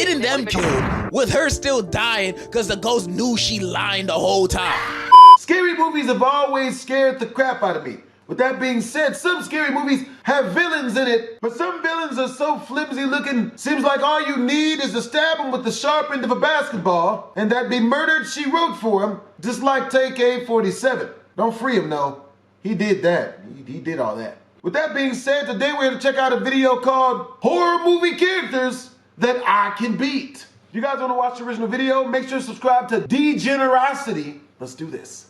getting them killed with her still dying because the ghost knew she lying the whole time. Scary movies have always scared the crap out of me. With that being said, some scary movies have villains in it, but some villains are so flimsy looking, seems like all you need is to stab them with the sharp end of a basketball, and that'd be murdered she wrote for him, just like take A47. Don't free him, no. He did that. He did all that. With that being said, today we're going to check out a video called Horror Movie Characters That I Can Beat. If you guys want to watch the original video, make sure to subscribe to Degenerosity. Let's do this.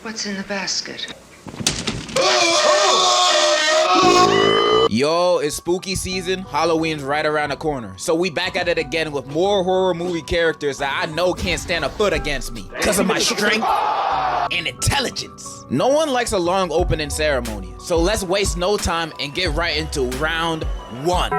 What's in the basket? Yo, it's spooky season. Halloween's right around the corner. So we back at it again with more horror movie characters that I know can't stand a foot against me because of my strength and intelligence. No one likes a long opening ceremony, so let's waste no time and get right into round one.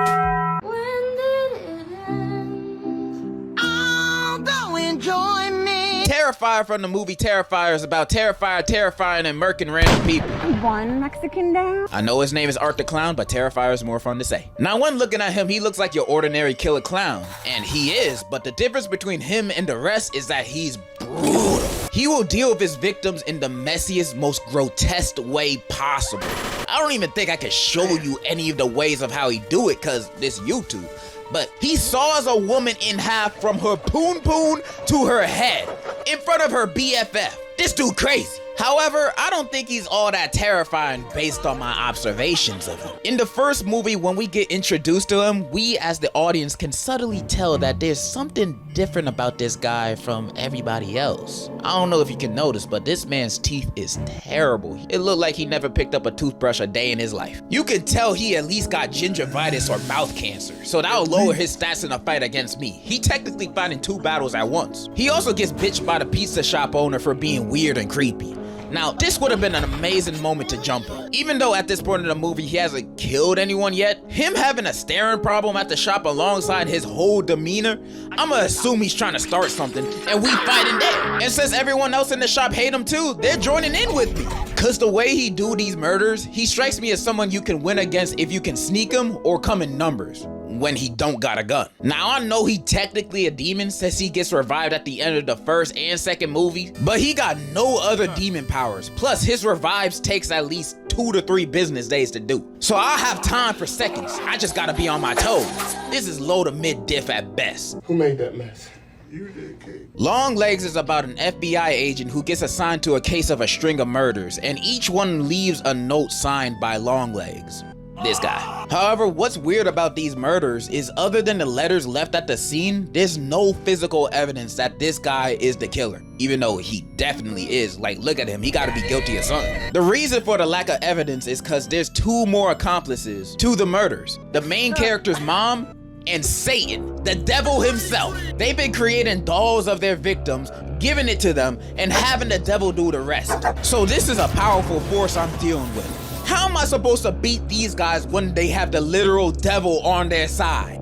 Terrifier from the movie Terrifier is about Terrifier terrifying and murking random people. One Mexican down. I know his name is Art the Clown, but Terrifier is more fun to say. Now, when looking at him, he looks like your ordinary killer clown, and he is, but the difference between him and the rest is that he's brutal. He will deal with his victims in the messiest, most grotesque way possible. I don't even think I can show you any of the ways of how he do it, cause this YouTube. But he saws a woman in half from her poon to her head in front of her BFF. This dude crazy. However, I don't think he's all that terrifying based on my observations of him. In the first movie, when we get introduced to him, we as the audience can subtly tell that there's something different about this guy from everybody else. I don't know if you can notice, but this man's teeth is terrible. It looked like he never picked up a toothbrush a day in his life. You can tell he at least got gingivitis or mouth cancer, so that'll lower his stats in a fight against me. He technically fighting 2 battles at once. He also gets bitched by the pizza shop owner for being weird and creepy. Now, this would have been an amazing moment to jump on. Even though at this point in the movie he hasn't killed anyone yet, him having a staring problem at the shop alongside his whole demeanor, I'ma assume he's trying to start something and we fighting there. And since everyone else in the shop hate him too, they're joining in with me. Cause the way he do these murders, he strikes me as someone you can win against if you can sneak him or come in numbers when he don't got a gun. Now, I know he technically a demon since he gets revived at the end of the first and second movie, but he got no other demon powers. Plus, his revives takes at least 2 to 3 business days to do. So I'll have time for seconds. I just gotta be on my toes. This is low to mid diff at best. Who made that mess? You did, Kate. Longlegs is about an FBI agent who gets assigned to a case of a string of murders, and each one leaves a note signed by Longlegs. This guy. However, what's weird about these murders is other than the letters left at the scene, there's no physical evidence that this guy is the killer. Even though he definitely is. Like, look at him, he gotta be guilty of something. The reason for the lack of evidence is because there's 2 more accomplices to the murders. The main character's mom and Satan, the devil himself. They've been creating dolls of their victims, giving it to them, and having the devil do the rest. So this is a powerful force I'm dealing with. How am I supposed to beat these guys when they have the literal devil on their side?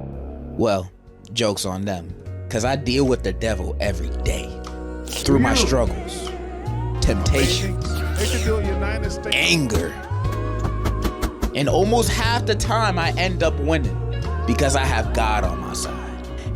Well, joke's on them, because I deal with the devil every day. Through my struggles, temptations, anger. And almost half the time I end up winning because I have God on my side.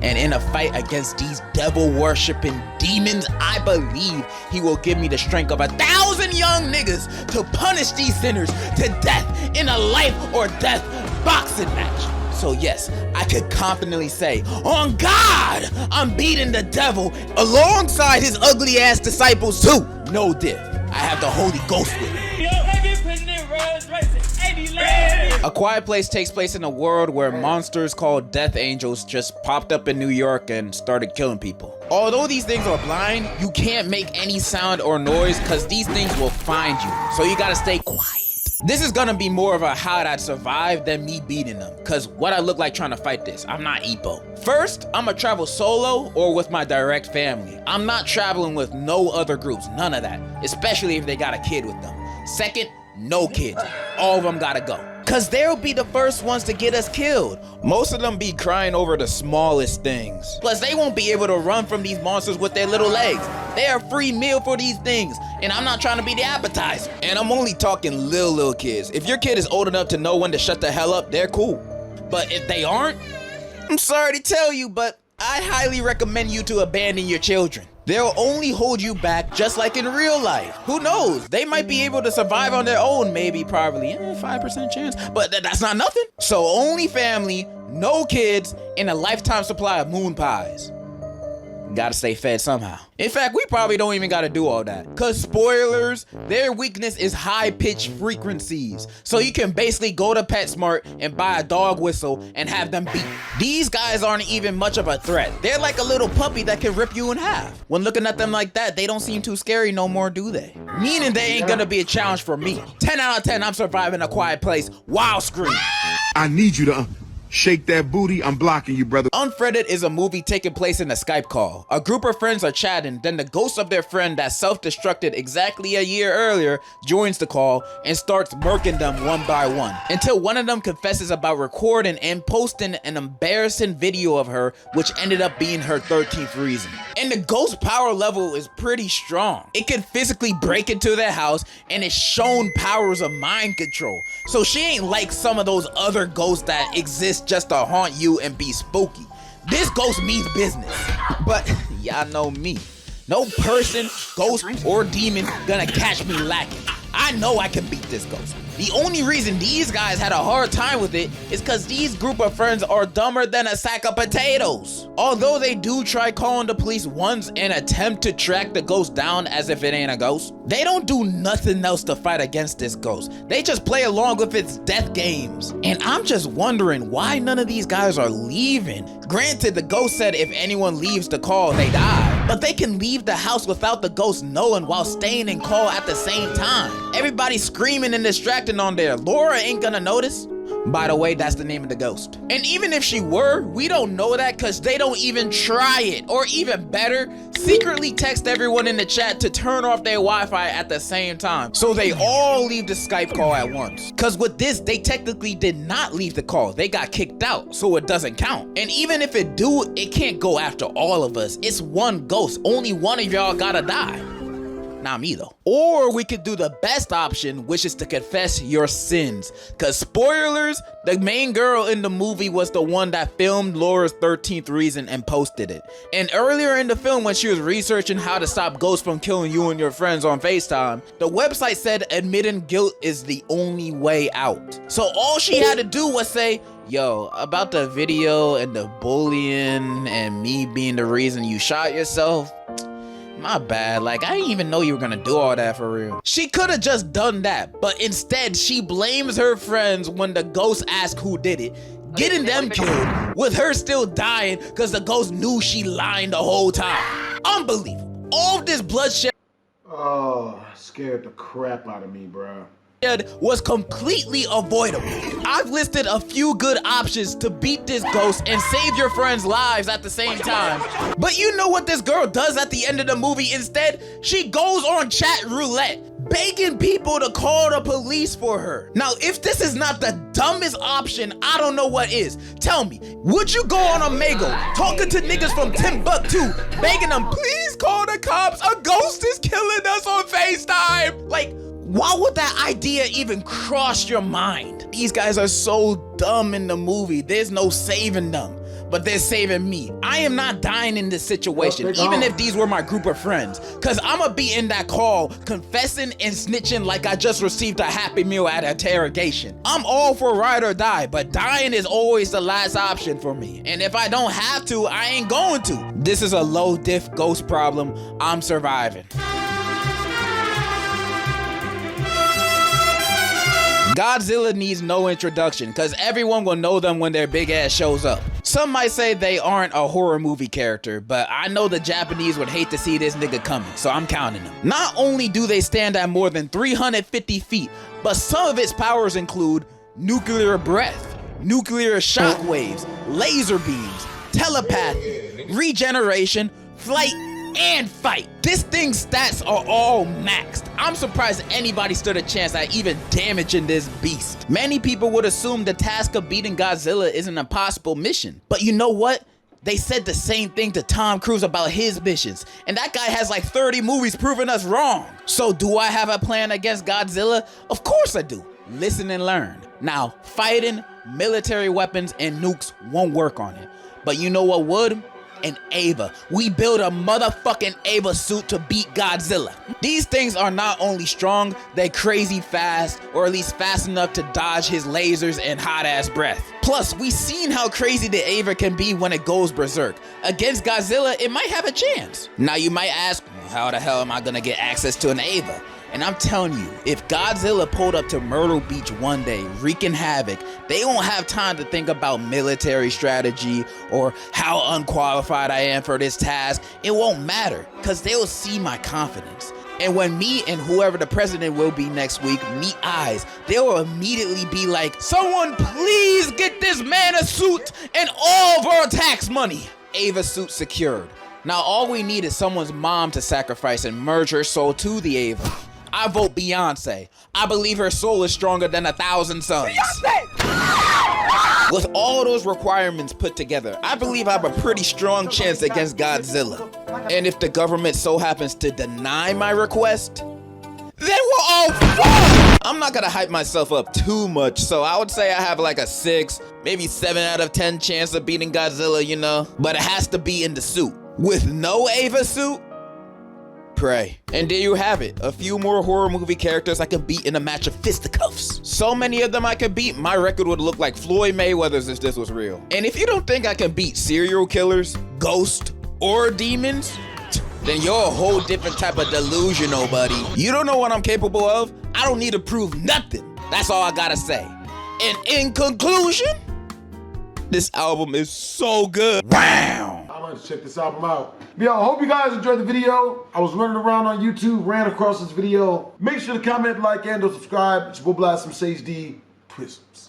And in a fight against these devil-worshipping demons, I believe he will give me the strength of 1,000 young niggas to punish these sinners to death in a life or death boxing match. So yes, I could confidently say, on God, I'm beating the devil alongside his ugly ass disciples too. No diff. I have the Holy Ghost with me. A Quiet Place takes place in a world where monsters called death angels just popped up in New York and started killing people. Although these things are blind, you can't make any sound or noise because these things will find you. So you gotta stay quiet. This is gonna be more of a how'd I survive than me beating them, cause what I look like trying to fight this, I'm not Epo. First, I'ma travel solo or with my direct family. I'm not traveling with no other groups, none of that, especially if they got a kid with them. Second, no kids, all of them gotta go. Cause they'll be the first ones to get us killed. Most of them be crying over the smallest things. Plus, they won't be able to run from these monsters with their little legs. They're a free meal for these things, and I'm not trying to be the appetizer. And I'm only talking little kids. If your kid is old enough to know when to shut the hell up, they're cool. But if they aren't, I'm sorry to tell you, but I highly recommend you to abandon your children. They'll only hold you back just like in real life. Who knows? They might be able to survive on their own, maybe, probably 5% chance, but that's not nothing. So only family, no kids, and a lifetime supply of moon pies. Gotta stay fed somehow. In fact, we probably don't even gotta do all that. Cause spoilers, their weakness is high pitched frequencies. So you can basically go to PetSmart and buy a dog whistle and have them beat. These guys aren't even much of a threat. They're like a little puppy that can rip you in half. When looking at them like that, they don't seem too scary no more, do they? Meaning they ain't gonna be a challenge for me. 10 out of 10, I'm surviving a quiet place. Wow, scream. I need you to shake that booty. I'm blocking you, brother. Unfried is a movie taking place in a Skype call. A group of friends are chatting, then the ghost of their friend that self-destructed exactly a year earlier joins the call and starts murking them one by one, until one of them confesses about recording and posting an embarrassing video of her, which ended up being her 13th reason. And the ghost power level is pretty strong. It can physically break into their house, and it's shown powers of mind control. So she ain't like some of those other ghosts that exist just to haunt you and be spooky. This ghost means business. But y'all know me. No person, ghost, or demon gonna catch me lacking. I know I can beat this ghost. The only reason these guys had a hard time with it is because these group of friends are dumber than a sack of potatoes. Although they do try calling the police once and attempt to track the ghost down as if it ain't a ghost, they don't do nothing else to fight against this ghost. They just play along with its death games. And I'm just wondering why none of these guys are leaving. Granted, the ghost said if anyone leaves the call, they die. But they can leave the house without the ghost knowing while staying in call at the same time. Everybody's screaming and distracting on there. Laura ain't gonna notice. By the way, that's the name of the ghost. And even if she were, we don't know that because they don't even try it. Or even better, secretly text everyone in the chat to turn off their Wi-Fi at the same time. So they all leave the Skype call at once. Because with this, they technically did not leave the call. They got kicked out, so it doesn't count. And even if it do, it can't go after all of us. It's one ghost. Only one of y'all gotta die. Not me though. Or we could do the best option, which is to confess your sins. Cause spoilers, the main girl in the movie was the one that filmed Laura's 13th reason and posted it. And earlier in the film, when she was researching how to stop ghosts from killing you and your friends on FaceTime, the website said admitting guilt is the only way out. So all she had to do was say, yo, about the video and the bullying and me being the reason you shot yourself, my bad, like I didn't even know you were gonna do all that for real. She could have just done that, but instead she blames her friends when the ghost asked who did it, getting them killed with her still dying because the ghost knew she lied the whole time. Unbelievable. All this bloodshed Scared the crap out of me, bro. Was completely avoidable. I've listed a few good options to beat this ghost and save your friends' lives at the same time. But you know what this girl does at the end of the movie instead? She goes on chat roulette, begging people to call the police for her. Now, if this is not the dumbest option, I don't know what is. Tell me, would you go on Omegle, talking to niggas from Timbuktu, begging them, please call the cops, a ghost is killing us on FaceTime? Like, why would that idea even cross your mind? These guys are so dumb in the movie. There's no saving them, but they're saving me. I am not dying in this situation, even if these were my group of friends, because I'm going to be in that call confessing and snitching like I just received a Happy Meal at interrogation. I'm all for ride or die, but dying is always the last option for me. And if I don't have to, I ain't going to. This is a low diff ghost problem. I'm surviving. Godzilla needs no introduction because everyone will know them when their big ass shows up. Some might say they aren't a horror movie character, but I know the Japanese would hate to see this nigga coming, so I'm counting them. Not only do they stand at more than 350 feet, but some of its powers include nuclear breath, nuclear shockwaves, laser beams, telepathy, regeneration, flight, and fight. This thing's stats are all maxed. I'm surprised anybody stood a chance at even damaging this beast. Many people would assume the task of beating Godzilla is an impossible mission. But you know what? They said the same thing to Tom Cruise about his missions, and that guy has like 30 movies proving us wrong. So do I have a plan against Godzilla? Of course I do. listen and learn. Now, fighting, military weapons, and nukes won't work on it. But you know what would? An Ava. We build a motherfucking Ava suit to beat Godzilla. These things are not only strong, they're crazy fast, or at least fast enough to dodge his lasers and hot ass breath. Plus, we seen how crazy the Ava can be when it goes berserk. Against Godzilla, it might have a chance. Now you might ask, how the hell am I gonna get access to an Ava? And I'm telling you, if Godzilla pulled up to Myrtle Beach one day, wreaking havoc, they won't have time to think about military strategy or how unqualified I am for this task. It won't matter, because they'll see my confidence. And when me and whoever the president will be next week meet eyes, they'll immediately be like, someone please get this man a suit and all of our tax money. Ava suit secured. Now all we need is someone's mom to sacrifice and merge her soul to the Ava. I vote Beyonce. I believe her soul is stronger than 1,000 suns. Beyonce! With all those requirements put together, I believe I have a pretty strong chance against Godzilla. And if the government so happens to deny my request, then we're all fucked! I'm not gonna hype myself up too much, so I would say I have like a 6, maybe 7 out of 10 chance of beating Godzilla, you know? But it has to be in the suit. With no Ava suit? Pray. And there you have it, a few more horror movie characters I can beat in a match of fisticuffs. So many of them I could beat, my record would look like Floyd Mayweather's if this was real. And if you don't think I can beat serial killers, ghosts, or demons, then you're a whole different type of delusional, buddy. You don't know what I'm capable of? I don't need to prove nothing. That's all I gotta say. And in conclusion, this album is so good. Wow. I'm gonna check this album out. Yo, I hope you guys enjoyed the video. I was running around on YouTube, ran across this video. Make sure to comment, like, and or subscribe. It's your boy BlastphamousHD. Twisms.